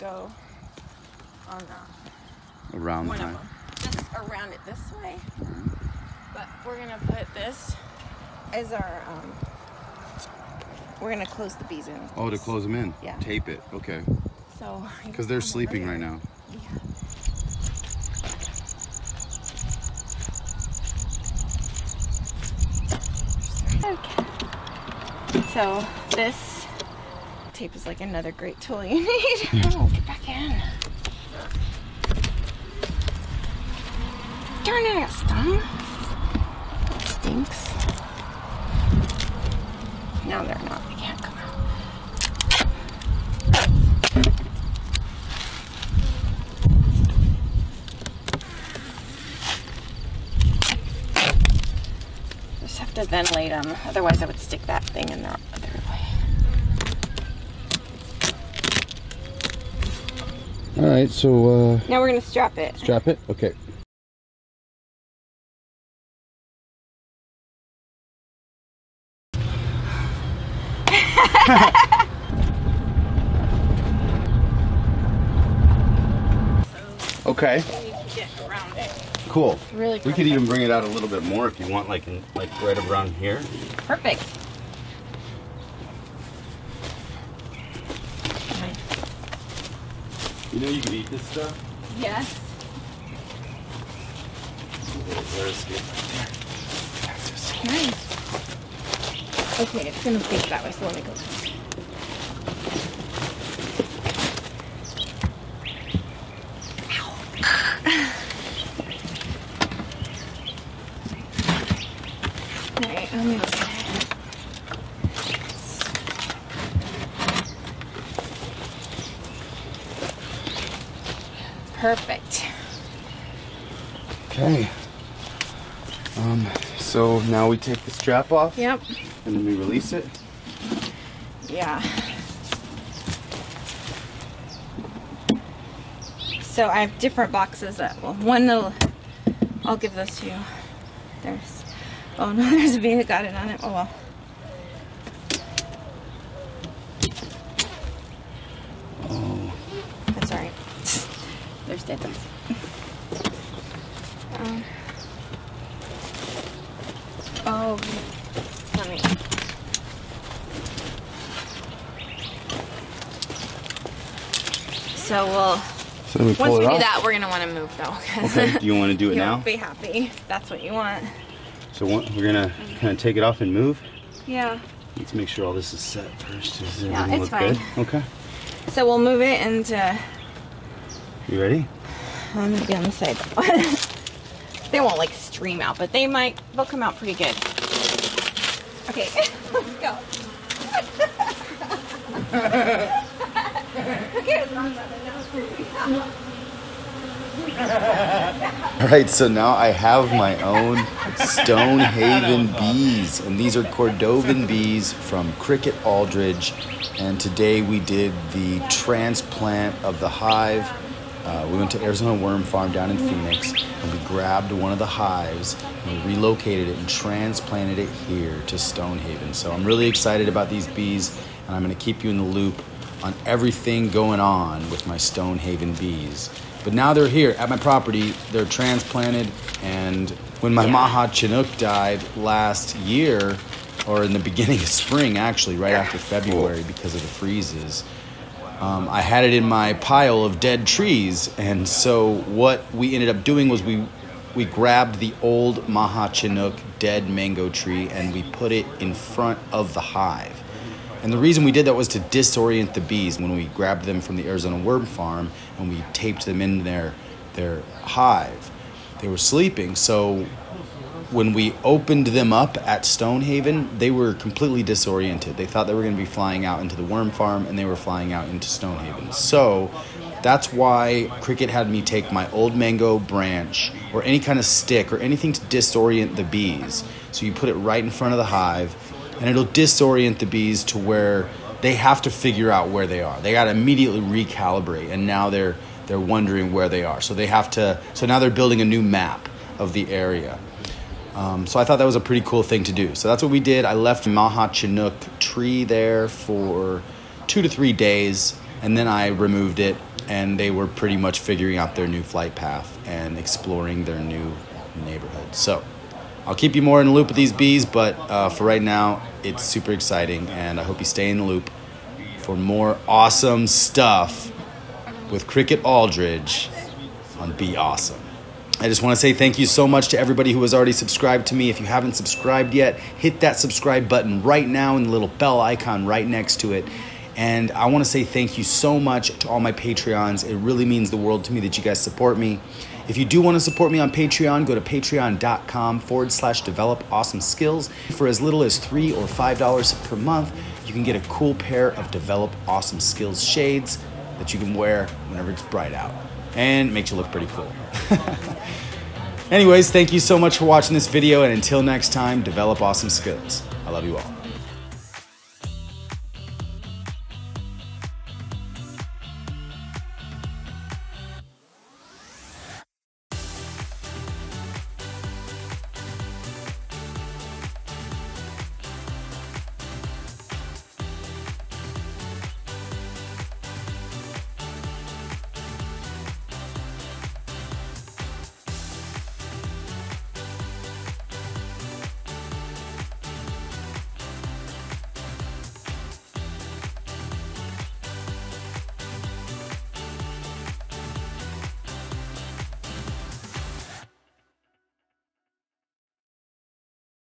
go on around one the of hive. them. Just around it this way. But we're gonna put this as our, we're gonna close the bees in. Oh, to close them in? Yeah. Tape it, okay. So. Because they're sleeping right now. Yeah. Okay. So this tape is like another great tool you need. Oh, get back in. Darn it, I got stung. That stinks. No, they're not. They can't come out. Just have to ventilate them. Otherwise, I would stick that thing in their other way. All right, so Now we're gonna strap it. strap it. Okay. Okay. We need to get around it. Cool. Really We could even bring it out a little bit more if you want, like right around here. Perfect. You know you can eat this stuff. Yes. There's good right there. Nice. Okay, it's gonna face that way, so let me go. Alright, I'm gonna get it. Perfect. Okay. So now we take the strap off. Yep. And then we release it. Yeah. So I have different boxes that I'll give this to you. There's, oh no, there's a bee that got it on it. Oh well. Oh. That's alright. There's dead bees. Oh, let me. So we pull once we it do off? that, we're gonna want to move though. Okay. Do you want to do it now? You'll be happy. If that's what you want. So we're gonna kind of take it off and move. Yeah. Let's make sure all this is set first. Does Yeah, everything it's look fine. good? Okay. So we'll move it and You ready? I'm gonna be on the side. They won't like stream out, but they'll come out pretty good. Okay, let's go. All right, so now I have my own Stonehaven bees, and these are Cordovan bees from Cricket Aldridge. And today we did the transplant of the hive. We went to Arizona Worm Farm down in Phoenix, and we grabbed one of the hives and we relocated it and transplanted it here to Stonehaven. So I'm really excited about these bees, and I'm going to keep you in the loop on everything going on with my Stonehaven bees. But now they're here at my property, they're transplanted, and when my Maha Chinook died last year, or in the beginning of spring actually, right after February because of the freezes, I had it in my pile of dead trees. And so what we ended up doing was we grabbed the old Maha Chinook dead mango tree and we put it in front of the hive. And the reason we did that was to disorient the bees. When we grabbed them from the Arizona Worm Farm and we taped them in their hive, they were sleeping. So when we opened them up at Stonehaven, they were completely disoriented. They thought they were going to be flying out into the worm farm, and they were flying out into Stonehaven. So that's why Cricket had me take my old mango branch or any kind of stick or anything to disorient the bees. So you put it right in front of the hive, and it'll disorient the bees to where they have to figure out where they are. They got to immediately recalibrate, and now they're wondering where they are. So they have to. So now they're building a new map of the area. So I thought that was a pretty cool thing to do. So that's what we did. I left Maha Chinook tree there for 2 to 3 days, and then I removed it. and they were pretty much figuring out their new flight path and exploring their new neighborhood. So I'll keep you more in the loop with these bees, but for right now, it's super exciting, and I hope you stay in the loop for more awesome stuff with Cricket Aldridge on Be Awesome. I just want to say thank you so much to everybody who has already subscribed to me. If you haven't subscribed yet, hit that subscribe button right now and the little bell icon right next to it. And I want to say thank you so much to all my Patreons. It really means the world to me that you guys support me. If you do want to support me on Patreon, go to patreon.com/developawesomeskills. For as little as $3 or $5 per month, you can get a cool pair of Develop Awesome Skills shades that you can wear whenever it's bright out. And it makes you look pretty cool. Anyways, thank you so much for watching this video, and until next time, develop awesome skills. I love you all.